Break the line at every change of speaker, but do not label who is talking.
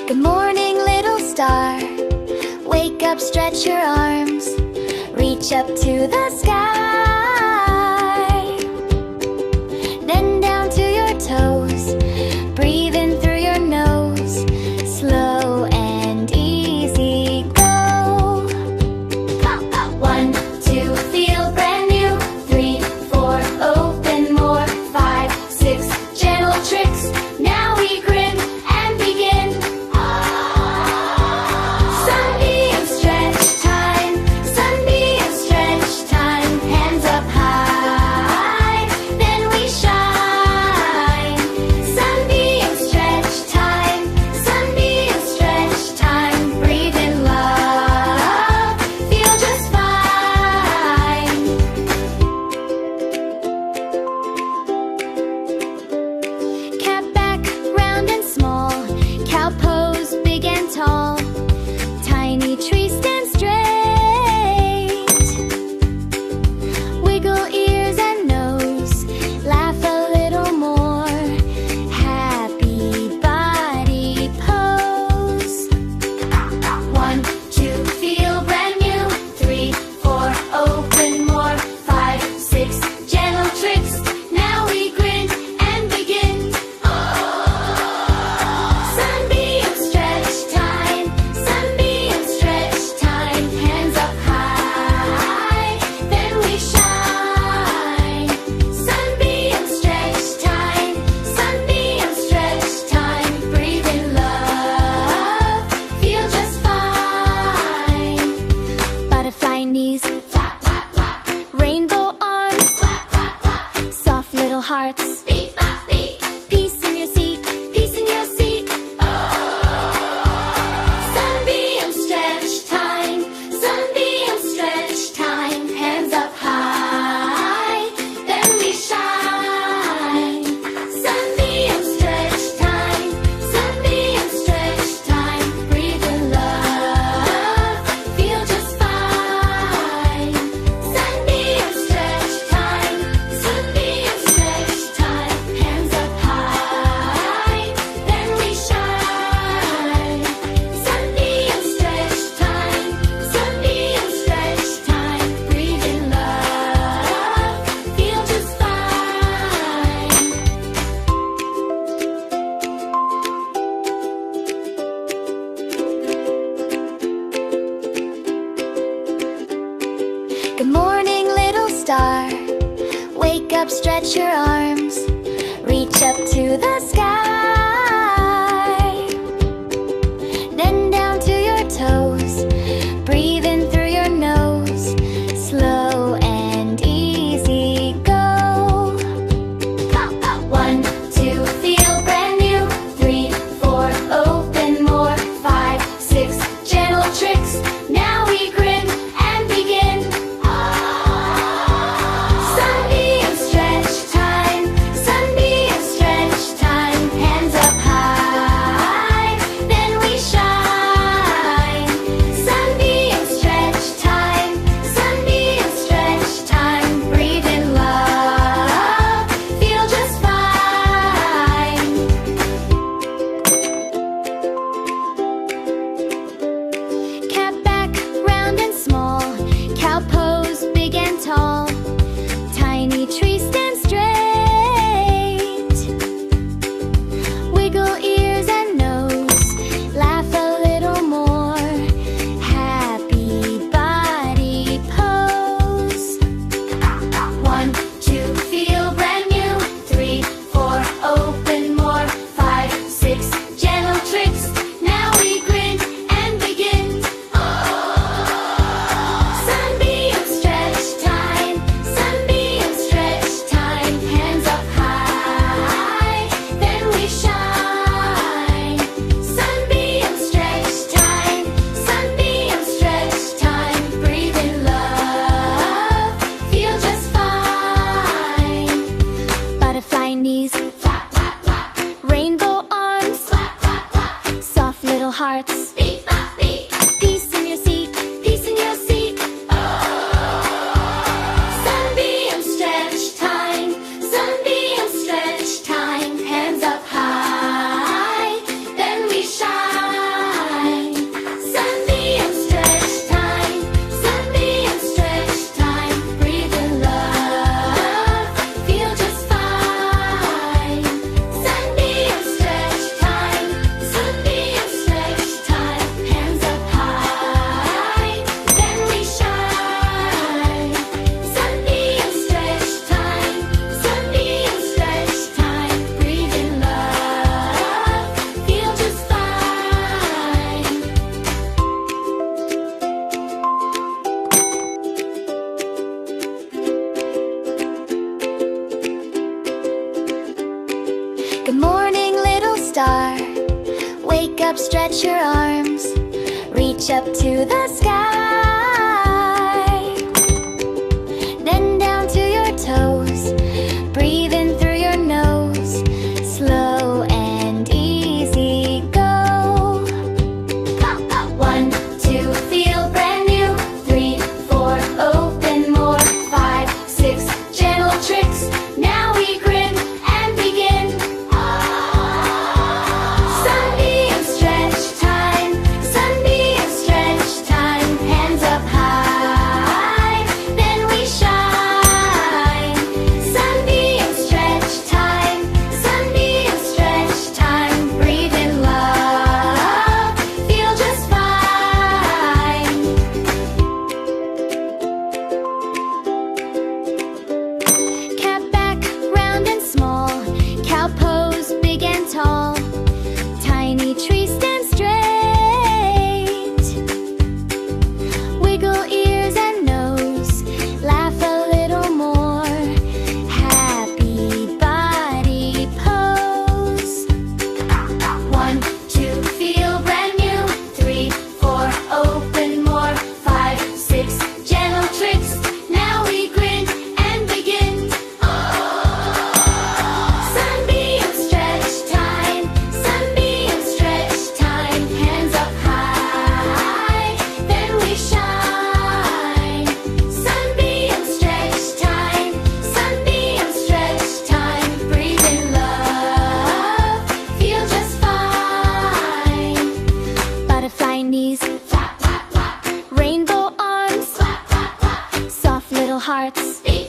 Good morning, little star. Wake up, stretch your arms, reach up to the sky. Then down to your toes, breathe in through your nose. Slow and easy, go. 1, 2, feel brand new. 3, 4, open more. 5, 6, gentle tricks. Now we grin and begin. Sunbeam stretch time, sunbeam stretch time. Hands up high, then we shine. Sunbeam stretch time, sunbeam stretch time. Breathe in love, feel just fine. Cat back, round and small. Cow pose, big and tall. Tiny tree stand straight. Wiggle ears and nose. Laugh a little more. Happy body pose. 1, 2, feel brand new. 3, 4, open more. 5, 6, gentle tricks. Now we grin and begin. Sunbeam stretch time, sunbeam stretch time. Hands up high, then we shine. Sunbeam stretch time, sunbeam stretch time. Breathe in love, feel just fine. Butterfly knees, flap, flap, flap. Rainbow arms, flap, flap, flap. Soft little hearts, beat, flap, beat. Peace in your seat, peace in your seat. Sunbeam stretch time, sunbeam stretch time. Hands up high, then we shine. Sunbeam stretch time, sunbeam stretch time. Breathe in love, feel just fine. Sunbeam stretch time, sunbeam stretch time. Hands up high, then we shine. Sunbeam stretch time, sunbeam stretch time. Breathe in love, feel just fine. Good morning, little star. Wake up, stretch your arms, reach up to the sky. Then down to your toes, breathe in through your nose. Slow and easy, go. 1, 2, feel brand new. 3, 4, open more. 5, 6, gentle tricks. Now we grin and begin. Sunbeam stretch time, sunbeam stretch time. Hands up high, then we shine. Sunbeam stretch time, sunbeam stretch time. Breathe in love, feel just fine. Cat back, round and small. Cow pose, big and tall. Tiny tree stand straight. Wiggle ears and nose. Laugh a little more. Happy body pose. 1, 2, feel brand new. 3, 4, open more. 5, 6, gentle tricks. Now we grin and begin. Sunbeam stretch time, sunbeam stretch time. Hands up high, then we shine. Sunbeam stretch time, sunbeam stretch time. Breathe in love, feel just fine. Butterfly knees, flap, flap, flap. Rainbow arms, flap, flap, flap. Soft little hearts, beat, flap, beat. Peace in your seat, peace in your seat. Sunbeam stretch time, sunbeam stretch time. Hands up high, then we shine. Good morning, little star. Wake up, stretch your arms, reach up to the sky. Then down to your toes, breathe in through your nose. Slow and easy go. 1, 2, feel brand new. 3, 4, open more. 5, 6, gentle tricks. Now we grin and begin. Sunbeam stretch time, sunbeam stretch time. Hands up high, then we shine. Sunbeam stretch time, sunbeam stretch time. Breathe in love, feel just fine. Cat back, round and small. Cow pose, big and tall. Tiny tree stand straight. Wiggle ears and nose. Laugh a little more. Happy body pose. 1, 2, feel brand new. 3, 4, open more. 5, 6, gentle tricks. Now we grin and begin. Sunbeam stretch time, sunbeam stretch time. Hands up high, then we shine. Sunbeam stretch time, sunbeam stretch time. Breathe in love, feel just fine. Butterfly knees, flap, flap, flap. Rainbow arms, flap, flap, flap. Soft little hearts, beat,